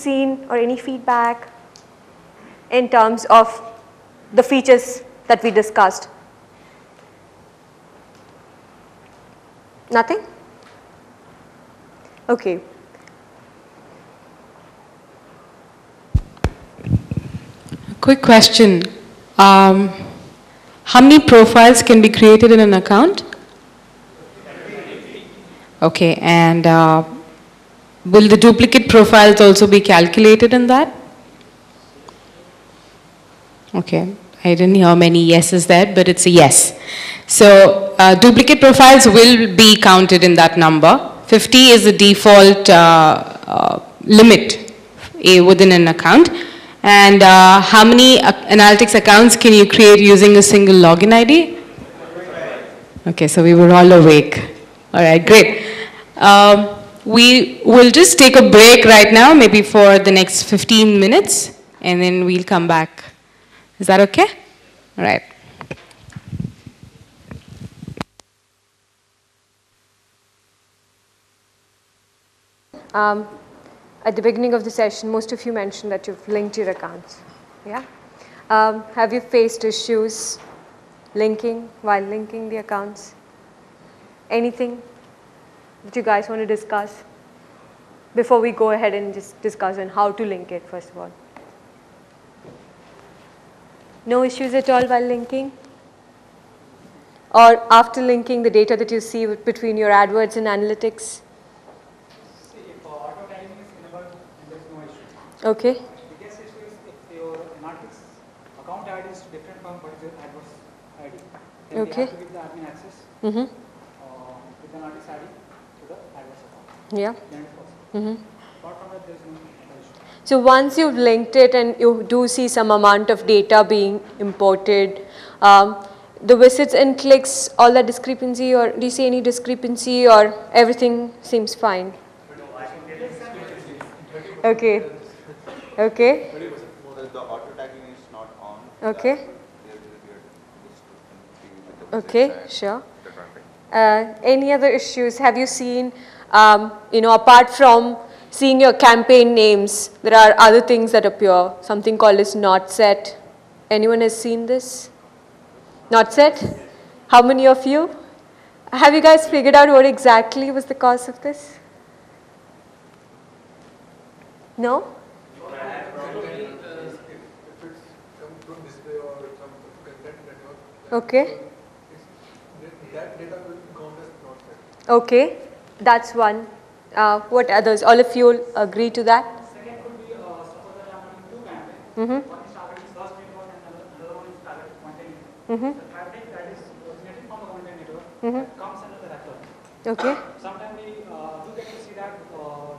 seen or any feedback in terms of the features that we discussed? Nothing? Okay. Quick question. How many profiles can be created in an account? Okay, and will the duplicate profiles also be calculated in that? Okay, I didn't hear many yeses there, but it's a yes. So duplicate profiles will be counted in that number. 50 is the default limit within an account. And how many analytics accounts can you create using a single login ID? Okay, so we were all awake. All right, great. We will just take a break right now, maybe for the next 15 minutes, and then we'll come back. Is that okay? All right. At the beginning of the session, most of you mentioned that you've linked your accounts. Yeah? Have you faced issues while linking the accounts? Anything that you guys want to discuss before we go ahead and just discuss on how to link it, first of all? No issues at all while linking? Or after linking the data that you see between your AdWords and analytics? Okay. The biggest issue is if your analytics account ID is different from what is your AdWords ID. Then okay. we have to give the admin access with the analytics ID to the AdWords account. Yeah. Then it's possible. Apart from that, there is no issue. So once you've linked it and you do see some amount of data being imported, the visits and clicks, all that discrepancy, or do you see any discrepancy, or everything seems fine? Okay. Okay. The auto tagging is not on. Okay. Okay, sure. Any other issues? Have you seen, apart from seeing your campaign names, there are other things that appear, something called as not set. Anyone has seen this? Not set? How many of you? Have you guys figured out what exactly was the cause of this? No? Okay. That data will count as not set. Okay, that's one. What others? All of you will agree to that? Second could be suppose that I'm running two campaigns. One is targeting search network and another one is targeting content network. The traffic that is originated from the content network that comes under the reference. Okay. Sometimes we do get to see that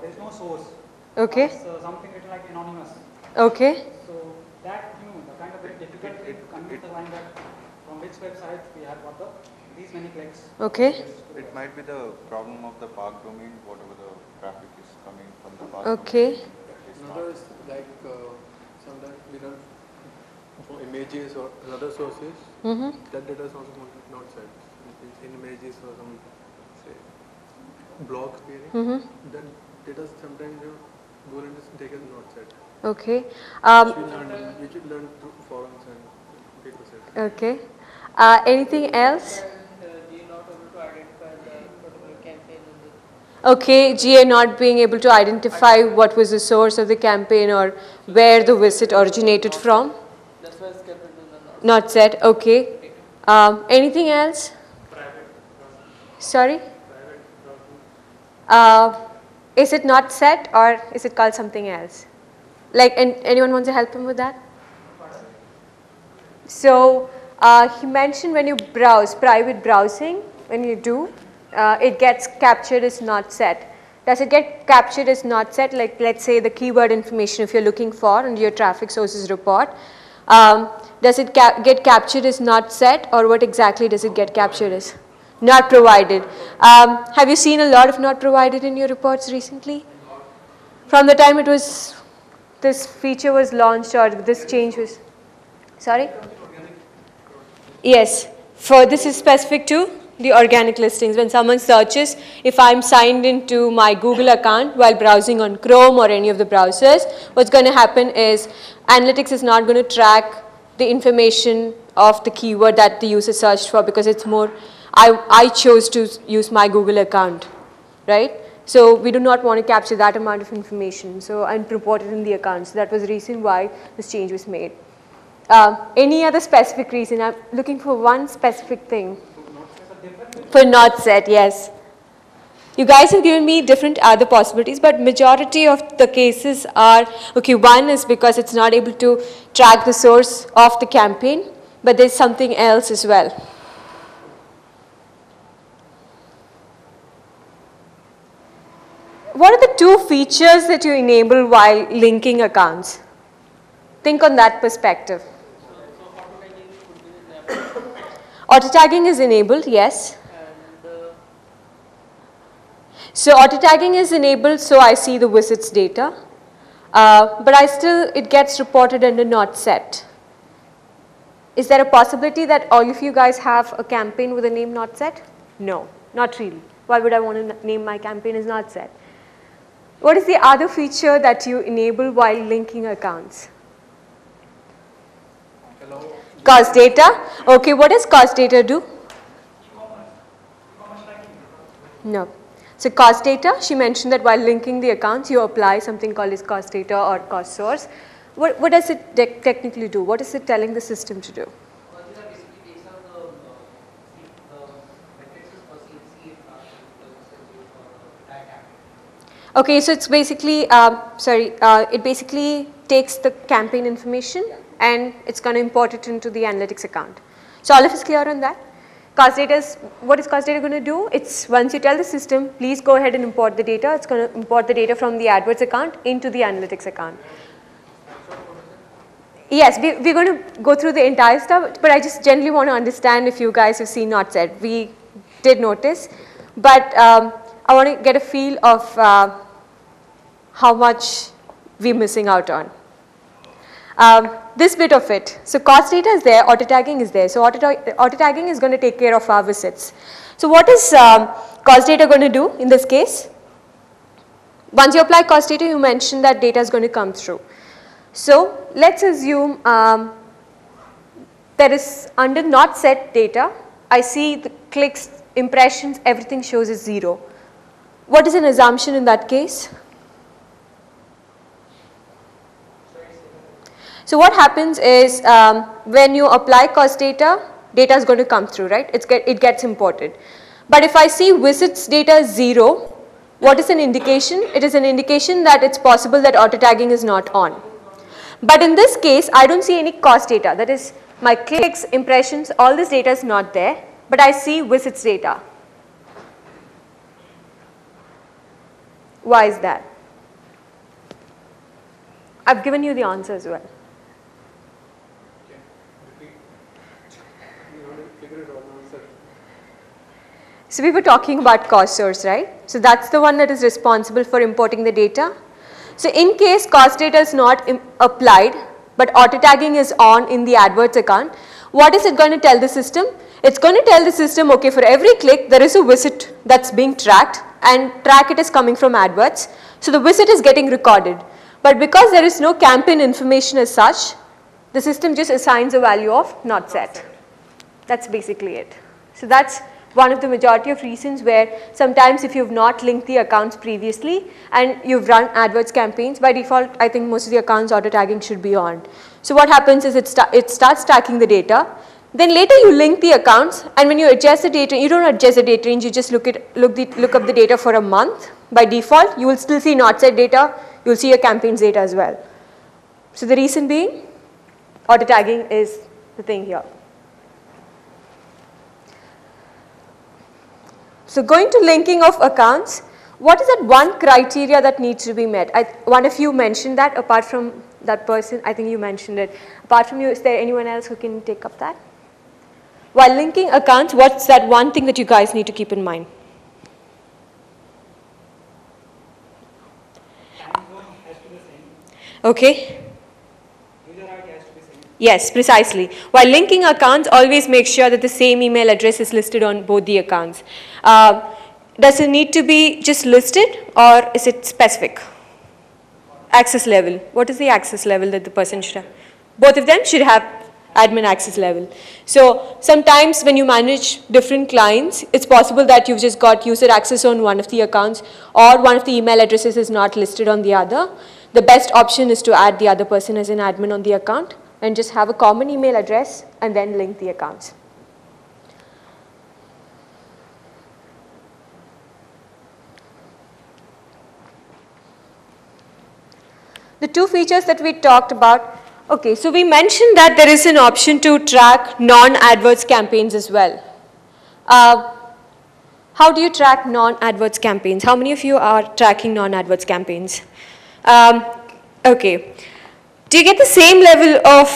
there is no source. Okay. It's something written like anonymous. Okay. So that the kind of very difficult to convince the client that from which website we have got these many clicks. Okay. It might be the problem of the park domain, whatever the traffic is coming from the park. Okay. Another is like sometimes we run for images or other sources. That data is also not set. In images or some say blogs query. That data sometimes Google is taken not set. Okay. We should learn through forums and data sets. Okay. Anything else? Okay, GA not being able to identify what was the source of the campaign or where the visit originated from? That's why it's kept it not set, okay. Anything else? Sorry? Is it not set or is it called something else? Like, anyone wants to help him with that? So, he mentioned when you browse, private browsing, when you do, it gets captured as not set. Does it get captured as not set? Like, let's say the keyword information if you're looking for in your traffic sources report. Does it get captured as not set, or what exactly does it get captured as? Not provided. Have you seen a lot of not provided in your reports recently? From the time this feature was launched or this change was, sorry? Yes, for this is specific to The organic listings. When someone searches, if I'm signed into my Google account while browsing on Chrome or any of the browsers, what's going to happen is analytics is not going to track the information of the keyword that the user searched for, because it's more, I chose to use my Google account, right? So we do not want to capture that amount of information, so and report it in the account. So that was the reason why this change was made. Any other specific reason? I'm looking for one specific thing. For not set, yes. You guys have given me different other possibilities, but majority of the cases are, okay, one is because it's not able to track the source of the campaign, but there's something else as well. What are the two features that you enable while linking accounts? Think on that perspective. Auto tagging is enabled, yes. So auto tagging is enabled, so I see the visits data, but it gets reported under not set. Is there a possibility that all of you guys have a campaign with a name not set? No, not really. Why would I want to name my campaign as not set? What is the other feature that you enable while linking accounts? Cost data. Okay, what does cost data do? No. So cost data, she mentioned that while linking the accounts, you apply something called as cost data or cost source. What does it technically do? What is it telling the system to do? Okay, so it's basically, it basically takes the campaign information and it's going to import it into the analytics account. So all of us clear on that? Cost data is, what is cost data going to do? It's once you tell the system, please go ahead and import the data, it's going to import the data from the AdWords account into the analytics account. Yes, we're going to go through the entire stuff, but I just generally want to understand if you guys have seen not set. We did notice, but I want to get a feel of how much we're missing out on. This bit of it. So cost data is there, auto tagging is there. So auto tagging is going to take care of our visits. So what is cost data going to do in this case? Once you apply cost data, you mentioned that data is going to come through. So let's assume there is under not set data, I see the clicks, impressions, everything shows as 0. What is an assumption in that case? So what happens is when you apply cost data, data is going to come through, right? It gets imported. But if I see visits data is 0, what is an indication? It is an indication that it's possible that auto tagging is not on. But in this case, I don't see any cost data. That is, my clicks, impressions, all this data is not there, but I see visits data. Why is that? I've given you the answer as well. So we were talking about cost source, right? So that's the one that is responsible for importing the data. So in case cost data is not applied, but auto tagging is on in the AdWords account, what is it going to tell the system? It's going to tell the system, okay, for every click there is a visit that's being tracked, and track it is coming from AdWords. So the visit is getting recorded. But because there is no campaign information as such, the system just assigns a value of not set. That's basically it. So that's one of the majority of reasons where sometimes if you've not linked the accounts previously and you've run AdWords campaigns, by default I think most of the accounts auto tagging should be on. So what happens is it starts tracking the data, then later you link the accounts, and when you adjust the data, you don't adjust the data range, you just look up the data for a month. By default you will still see not set data, you will see your campaigns data as well. So the reason being, auto tagging is the thing here. So going to linking of accounts, what is that one criteria that needs to be met? One of you mentioned that, apart from that person, I think you mentioned it. Apart from you, is there anyone else who can take up that? While linking accounts, what's that one thing that you guys need to keep in mind? Okay. User ID has to be same. Yes, precisely. While linking accounts, always make sure that the same email address is listed on both the accounts. Does it need to be just listed or is it specific? Access level. What is the access level that the person should have? Both of them should have admin access level. So sometimes when you manage different clients, it's possible that you've just got user access on one of the accounts or one of the email addresses is not listed on the other. The best option is to add the other person as an admin on the account and just have a common email address and then link the accounts. The two features that we talked about, okay, so we mentioned that there is an option to track non-AdWords campaigns as well. How do you track non-AdWords campaigns? How many of you are tracking non-AdWords campaigns? Okay. Do you get the same level of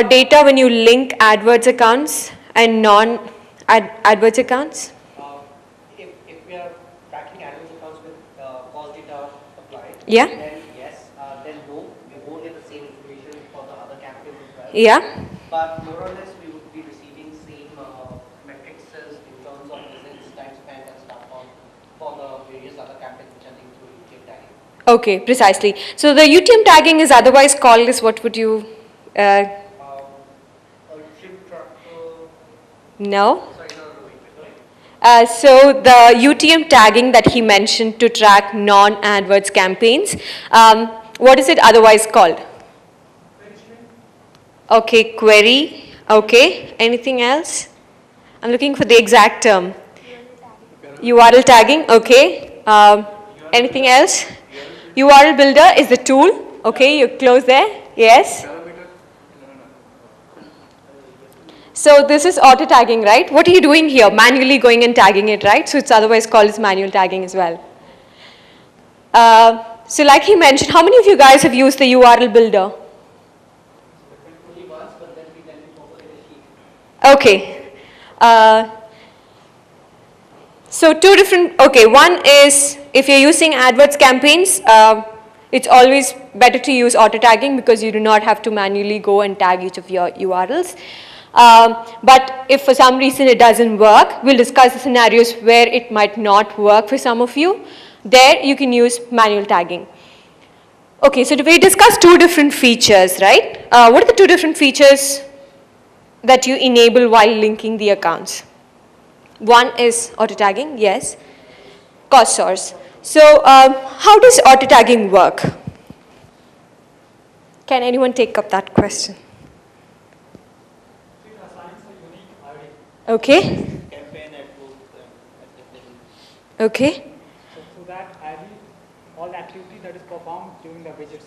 data when you link AdWords accounts and non-AdWords accounts? If we are tracking AdWords accounts with cost data applied, Yeah. then yes, then no, we won't get the same information for the other campaigns as well. Yeah. But more or less, we would be receiving same metrics in terms of visits, time spent, and stuff for the various other campaigns which are linked through UTM tagging. Okay, precisely. So the UTM tagging is otherwise called as what would you? No. So the UTM tagging that he mentioned to track non-AdWords campaigns, what is it otherwise called? Okay, query. Okay, anything else? I'm looking for the exact term. URL tagging. Okay. Anything else? URL builder is the tool. Okay, you close there. Yes. So this is auto tagging, right? What are you doing here? Manually going and tagging it, right? So it's otherwise called as manual tagging as well. So like he mentioned, how many of you guys have used the URL builder? Only once, but then we forward a sheet. Okay. So two different, okay, one is if you're using AdWords campaigns, it's always better to use auto tagging because you do not have to manually go and tag each of your URLs. But if for some reason it doesn't work, we'll discuss the scenarios where it might not work for some of you. There you can use manual tagging. Okay, so we discussed two different features, right? What are the two different features that you enable while linking the accounts? One is auto tagging, yes. Cost source. So how does auto tagging work? Can anyone take up that question? It assigns a unique ID. Okay. Campaign at both Okay. So through that ID, all the activity that is performed during the widgets.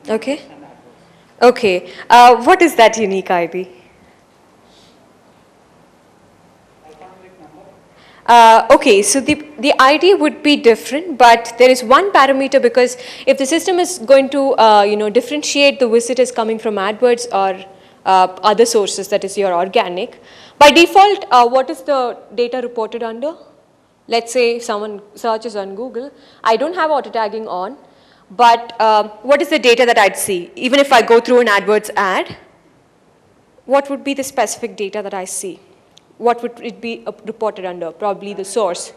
Okay. And AdWords. Okay. What is that unique ID? Alphanumeric number. Okay, so the ID would be different, but there is one parameter because if the system is going to differentiate the visitors coming from AdWords or other sources, that is your organic, by default, what is the data reported under? Let's say if someone searches on Google, I don't have auto tagging on, but what is the data that I'd see? Even if I go through an AdWords ad, what would be the specific data that I see? What would it be reported under? Probably the source.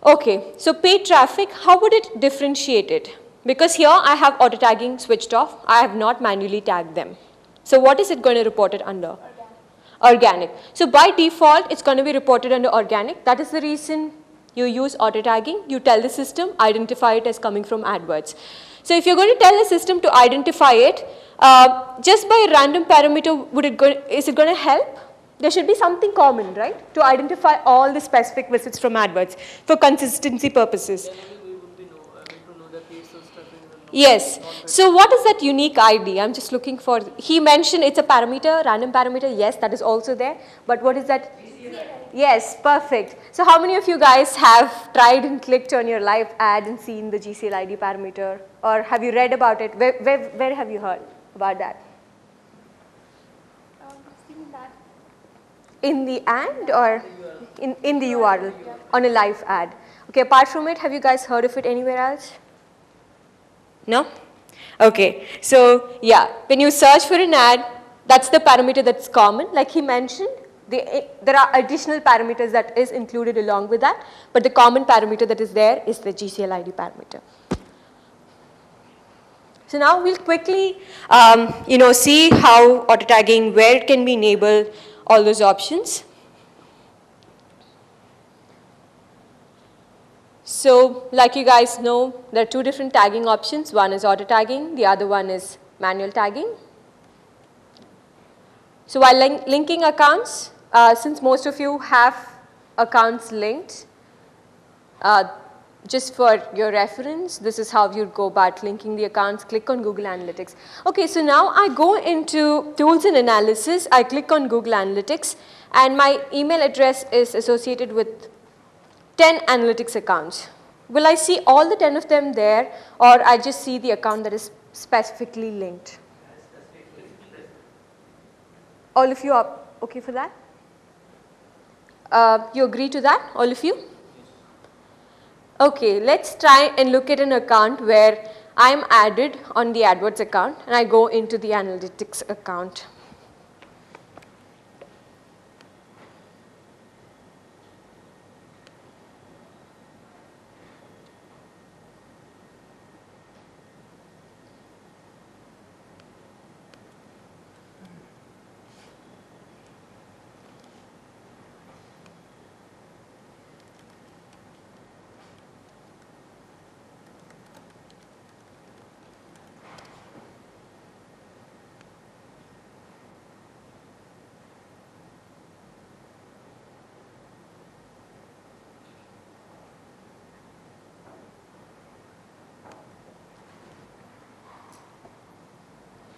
Okay, so paid traffic, how would it differentiate it? Because here I have auto tagging switched off, I have not manually tagged them. So what is it going to report it under? Organic. So by default, it's going to be reported under organic. That is the reason you use auto tagging. You tell the system, identify it as coming from AdWords. So if you're going to tell the system to identify it, just by a random parameter, is it going to help? There should be something common, right? To identify all the specific visits from AdWords for consistency purposes. We would be need to know the case of stuff in the Yes. So what is that unique ID? I'm just looking for, he mentioned it's a parameter, random parameter. Yes, that is also there. But what is that? Yes, perfect. So how many of you guys have tried and clicked on your live ad and seen the GCL ID parameter? Or have you read about it? Where have you heard about that? In the ad or in the URL on a live ad? Okay, apart from it, have you guys heard of it anywhere else? No? Okay, so yeah, when you search for an ad, that's the parameter that's common. Like he mentioned, there are additional parameters that is included along with that, but the common parameter that is there is the GCL ID parameter. So now we'll quickly, see how auto tagging, where it can be enabled, all those options. So like you guys know, there are two different tagging options. One is auto tagging, the other one is manual tagging. So while linking accounts, since most of you have accounts linked, just for your reference, this is how you'd go about linking the accounts. Click on Google Analytics. Okay, so now I go into Tools and Analysis. I click on Google Analytics, and my email address is associated with 10 analytics accounts. Will I see all the 10 of them there, or I just see the account that is specifically linked? All of you are okay for that? You agree to that, all of you? Okay, let's try and look at an account where I'm added on the AdWords account and I go into the analytics account.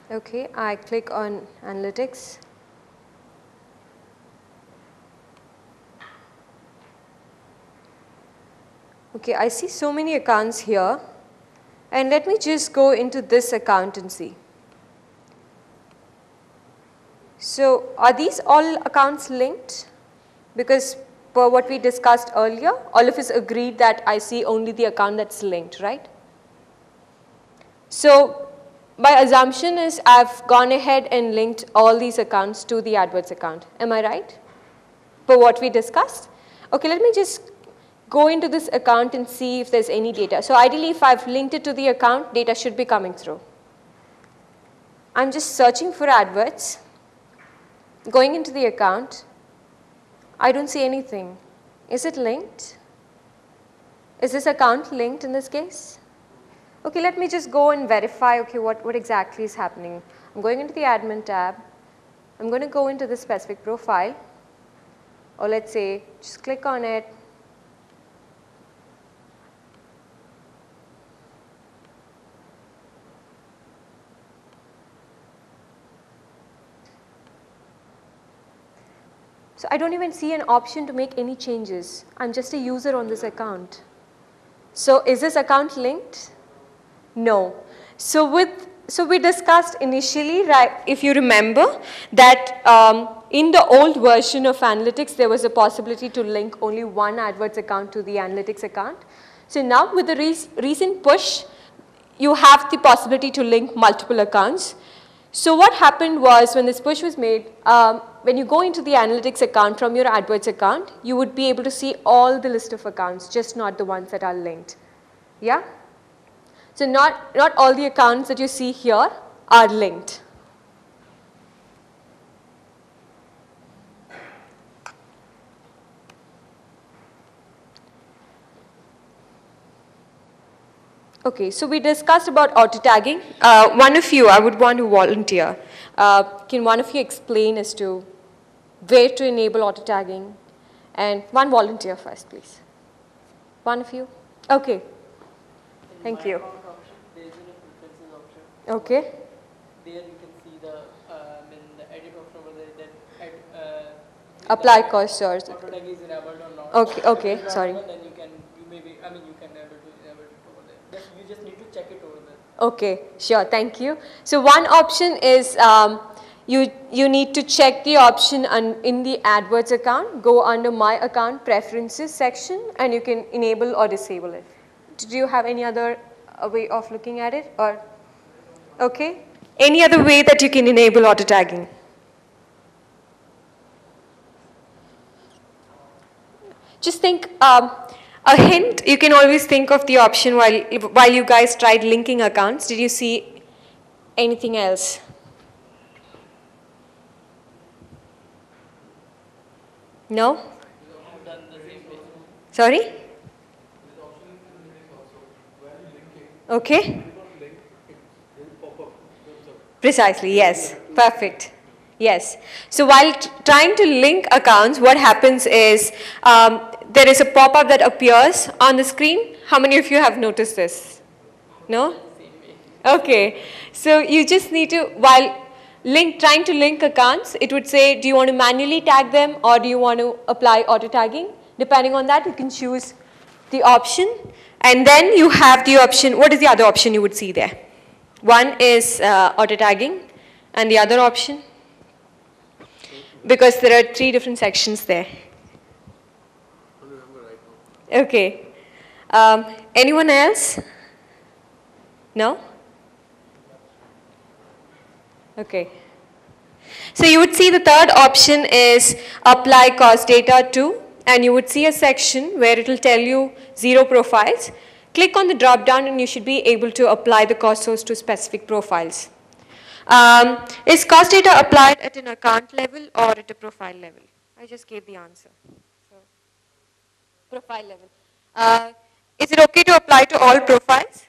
Okay, I click on analytics. Okay, I see so many accounts here, and let me just go into this account and see. So are these all accounts linked? Because per what we discussed earlier, all of us agreed that I see only the account that's linked, right? So my assumption is I've gone ahead and linked all these accounts to the AdWords account. Am I right? For what we discussed? Okay, let me just go into this account and see if there's any data. So ideally, if I've linked it to the account, data should be coming through. I'm just searching for AdWords, going into the account. I don't see anything. Is it linked? Is this account linked in this case? Okay, let me just go and verify, okay, what exactly is happening. I'm going into the admin tab. I'm going to go into the specific profile, or let's say, just click on it. So I don't even see an option to make any changes. I'm just a user on this account. So is this account linked? No. So we discussed initially, right, if you remember, that in the old version of analytics, there was a possibility to link only one AdWords account to the analytics account. So now with the recent push, you have the possibility to link multiple accounts. So what happened was when this push was made, when you go into the analytics account from your AdWords account, you would be able to see all the list of accounts, just not the ones that are linked. Yeah? So not all the accounts that you see here are linked. Okay, so we discussed about auto tagging. One of you, I would want to volunteer. Can one of you explain as to where to enable auto tagging? And one volunteer first, please. One of you? Okay. Thank you. There is a preferences option. Okay. There you can see the edit option over there that Apply cost or auto tag is enabled or not. Okay, okay, If it's not sorry. enabled, then you can enable it over there. You just need to check it over there. Okay, sure, thank you. So one option is you need to check the option in the AdWords account, go under My Account Preferences section, and you can enable or disable it. Do you have any other way of looking at it? Or Okay. Any other way that you can enable auto tagging? Just think, a hint, you can always think of the option while you guys tried linking accounts. Did you see anything else? No? Sorry? Okay. Precisely, yes. Perfect. Yes. So while trying to link accounts, what happens is there is a pop-up that appears on the screen. How many of you have noticed this? No? Okay. So you just need to, while trying to link accounts, it would say, do you want to manually tag them or do you want to apply auto tagging? Depending on that, you can choose the option. And then you have the option, what is the other option you would see there? One is auto tagging and the other option, because there are 3 different sections there. I don't remember right now. Okay. Anyone else? No? Okay. So you would see the third option is apply cost data to, and you would see a section where it will tell you 0 profiles. Click on the drop down and you should be able to apply the cost source to specific profiles. Is cost data applied at an account level or at a profile level? I just gave the answer. So, profile level. Is it okay to apply to all profiles?